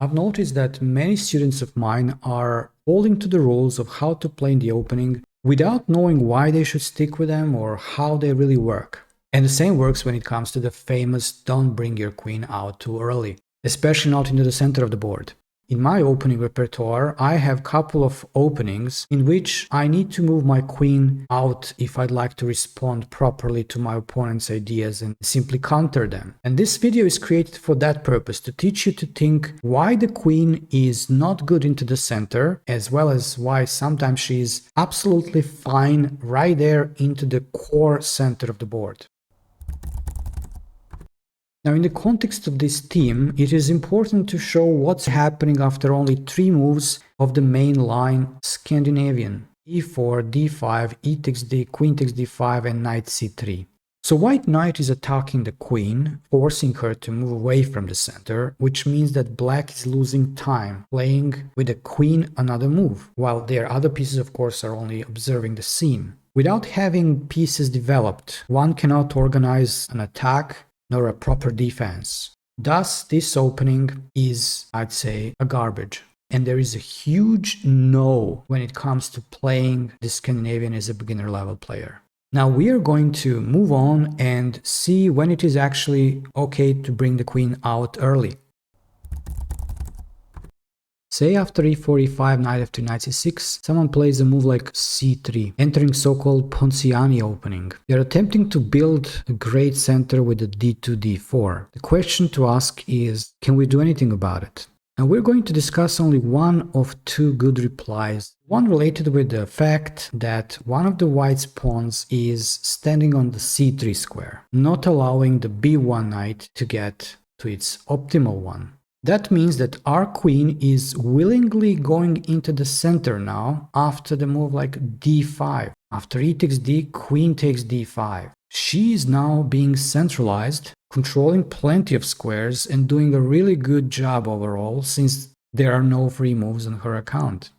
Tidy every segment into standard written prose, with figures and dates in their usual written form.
I've noticed that many students of mine are holding to the rules of how to play in the opening without knowing why they should stick with them or how they really work. And the same works when it comes to the famous don't bring your queen out too early, especially not into the center of the board. In my opening repertoire, I have a couple of openings in which I need to move my queen out if I'd like to respond properly to my opponent's ideas and simply counter them. And this video is created for that purpose, to teach you to think why the queen is not good into the center, as well as why sometimes she is absolutely fine right there into the core center of the board. Now, in the context of this theme, it is important to show what's happening after only 3 moves of the main line Scandinavian: e4, d5, e takes d, queen takes d5, and knight c3. So white knight is attacking the queen, forcing her to move away from the center, which means that black is losing time playing with the queen another move, while their other pieces, of course, are only observing the scene. Without having pieces developed, one cannot organize an attack nor a proper defense. Thus, this opening is, I'd say, a garbage. And there is a huge no when it comes to playing the Scandinavian as a beginner level player. Now we are going to move on and see when it is actually okay to bring the queen out early. Say after e4, e5, knight f2, knight c6, someone plays a move like c3, entering so-called Ponziani opening. They're attempting to build a great center with a d2, d4. The question to ask is, can we do anything about it? Now we're going to discuss only one of 2 good replies. One related with the fact that one of the white's pawns is standing on the c3 square, not allowing the b1 knight to get to its optimal one. That means that our queen is willingly going into the center now after the move like d5. After e takes d, queen takes d5. She is now being centralized, controlling plenty of squares and doing a really good job overall, since there are no free moves on her account.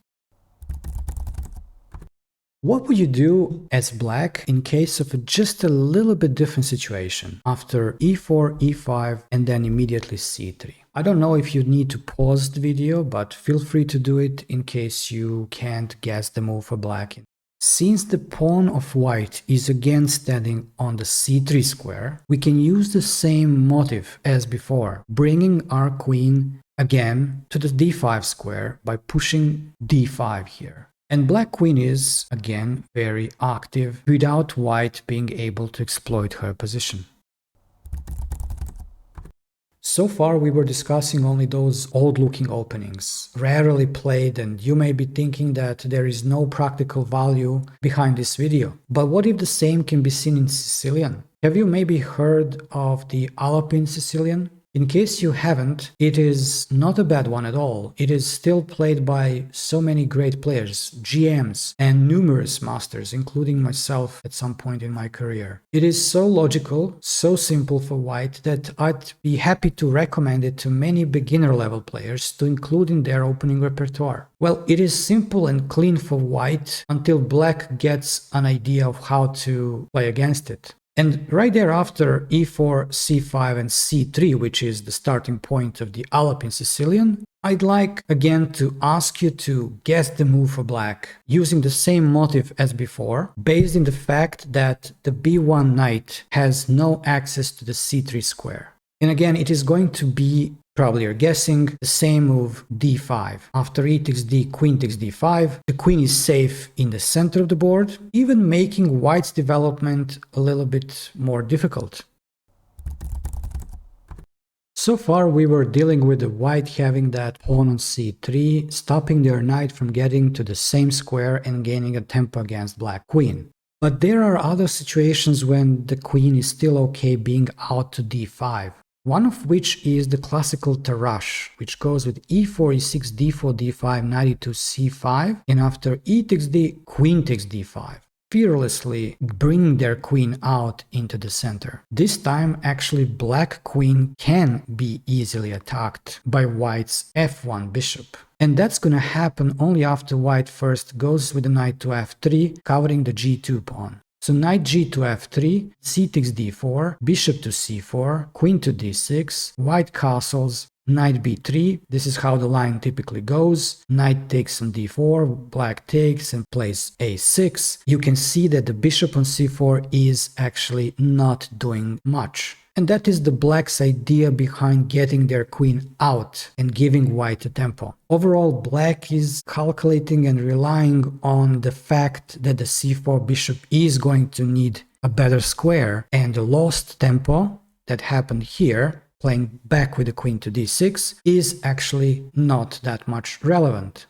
What would you do as black in case of just a little bit different situation after e4, e5 and then immediately c3? I don't know if you need to pause the video, but feel free to do it in case you can't guess the move for black. Since the pawn of white is again standing on the c3 square, we can use the same motive as before, bringing our queen again to the d5 square by pushing d5 here. And black queen is, again, very active without white being able to exploit her position. So far we were discussing only those old-looking openings, rarely played, and you may be thinking that there is no practical value behind this video. But what if the same can be seen in Sicilian? Have you maybe heard of the Alapin Sicilian? In case you haven't, it is not a bad one at all. It is still played by so many great players, GMs, and numerous masters, including myself at some point in my career. It is so logical, so simple for white, that I'd be happy to recommend it to many beginner-level players to include in their opening repertoire. Well, it is simple and clean for white until black gets an idea of how to play against it. And right there after e4, c5 and c3, which is the starting point of the Alapin Sicilian, I'd like again to ask you to guess the move for black using the same motive as before, based in the fact that the b1 knight has no access to the c3 square. And again, it is going to be, probably you're guessing, the same move d5. After e takes d, queen takes d5, the queen is safe in the center of the board, even making white's development a little bit more difficult. So far we were dealing with the white having that pawn on c3, stopping their knight from getting to the same square and gaining a tempo against black queen. But there are other situations when the queen is still okay being out to d5. One of which is the classical Tarrasch, which goes with e4, e6, d4, d5, knight e2, c5, and after e takes d, queen takes d5, fearlessly bringing their queen out into the center. This time, actually, black queen can be easily attacked by white's f1 bishop. And that's gonna happen only after white first goes with the knight to f3, covering the g2 pawn. So knight g to f3, c takes d4, bishop to c4, queen to d6, white castles, knight b3. This is how the line typically goes. Knight takes on d4, black takes and plays a6. You can see that the bishop on c4 is actually not doing much. And that is the black's idea behind getting their queen out and giving white a tempo. Overall, black is calculating and relying on the fact that the c4 bishop is going to need a better square, and the lost tempo that happened here, playing back with the queen to d6, is actually not that much relevant.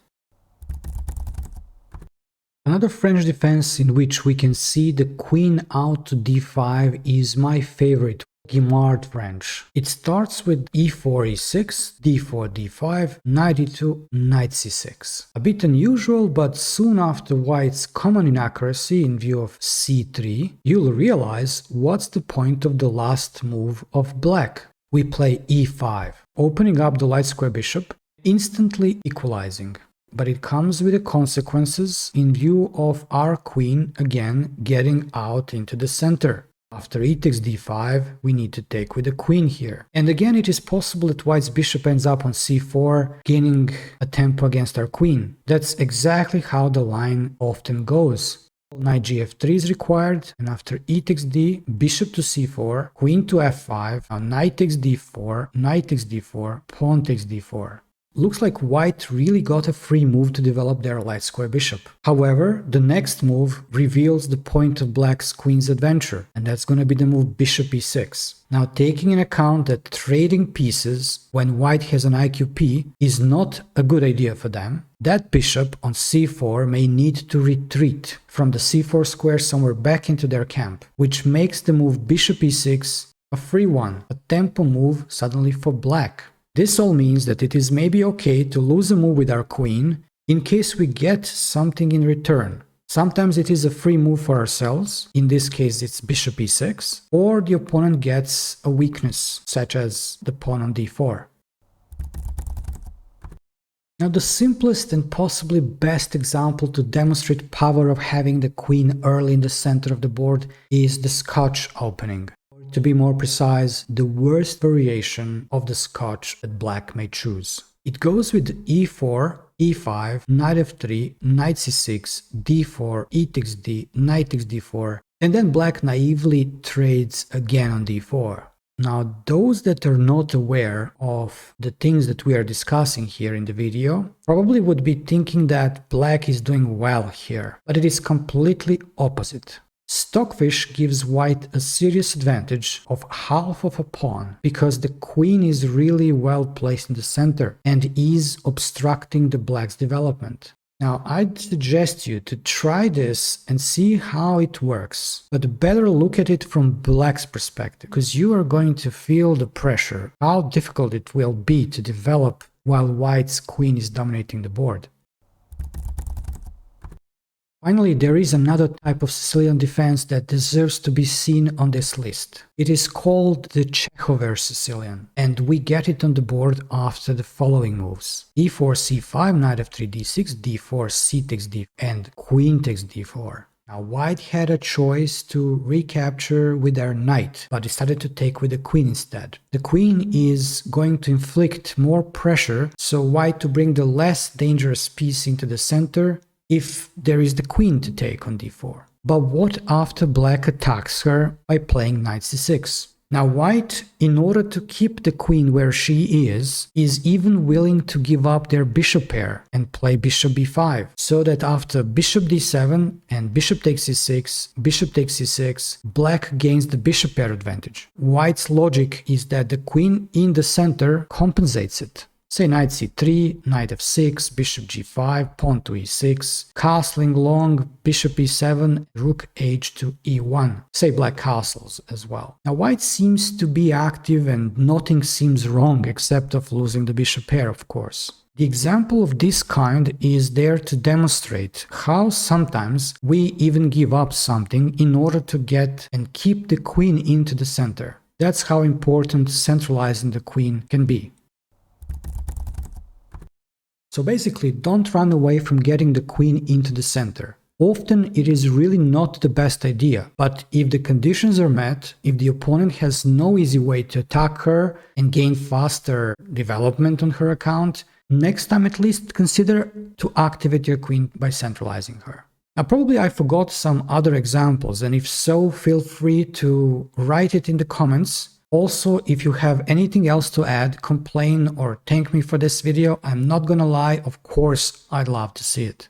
Another French defense in which we can see the queen out to d5 is my favorite, Guimard French. It starts with e4, e6, d4, d5, knight e2, knight c6. A bit unusual, but soon after white's common inaccuracy in view of c3, you'll realize what's the point of the last move of black. We play e5, opening up the light square bishop, instantly equalizing. But it comes with the consequences in view of our queen again getting out into the center. After e takes d5, we need to take with the queen here. And again, it is possible that white's bishop ends up on c4, gaining a tempo against our queen. That's exactly how the line often goes. Knight gf3 is required, and after e takes d, bishop to c4, queen to f5, now knight takes d4, knight takes d4, pawn takes d4. Looks like white really got a free move to develop their light square bishop. However, the next move reveals the point of black's queen's adventure, and that's going to be the move bishop e6. Now, taking in account that trading pieces when white has an IQP is not a good idea for them, that bishop on c4 may need to retreat from the c4 square somewhere back into their camp, which makes the move bishop e6 a free one, a tempo move suddenly for black. This all means that it is maybe okay to lose a move with our queen in case we get something in return. Sometimes it is a free move for ourselves, in this case it's bishop e6, or the opponent gets a weakness, such as the pawn on d4. Now, the simplest and possibly best example to demonstrate power of having the queen early in the center of the board is the Scotch opening. To be more precise, the worst variation of the Scotch that black may choose. It goes with e4, e5, knight f3, knight c6, d4, e takes d, knight takes d4, and then black naively trades again on d4. Now, those that are not aware of the things that we are discussing here in the video probably would be thinking that black is doing well here, but it is completely opposite. Stockfish gives white a serious advantage of half of a pawn because the queen is really well placed in the center and is obstructing the black's development. Now, I'd suggest you to try this and see how it works, but better look at it from black's perspective, because you are going to feel the pressure, how difficult it will be to develop while white's queen is dominating the board. Finally, there is another type of Sicilian defense that deserves to be seen on this list. It is called the Chekhover Sicilian, and we get it on the board after the following moves: e4, c5, knight f3, d6, d4, c takes d, and queen takes d4. Now, white had a choice to recapture with their knight, but decided to take with the queen instead. The queen is going to inflict more pressure, so white to bring the less dangerous piece into the center if there is the queen to take on d4. But what after black attacks her by playing knight c6? Now, white, in order to keep the queen where she is even willing to give up their bishop pair and play bishop b5, so that after bishop d7 and bishop takes c6, bishop takes c6, black gains the bishop pair advantage. White's logic is that the queen in the center compensates it. Say knight c3, knight f6, bishop g5, pawn to e6, castling long, bishop e7, rook h to e1. Say black castles as well. Now, white seems to be active and nothing seems wrong except of losing the bishop pair, of course. The example of this kind is there to demonstrate how sometimes we even give up something in order to get and keep the queen into the center. That's how important centralizing the queen can be. So basically, don't run away from getting the queen into the center. Often it is really not the best idea, but if the conditions are met, if the opponent has no easy way to attack her and gain faster development on her account, next time at least consider to activate your queen by centralizing her. Now probably I forgot some other examples, and if so, feel free to write it in the comments. Also, if you have anything else to add, complain or thank me for this video, I'm not gonna lie, of course I'd love to see it.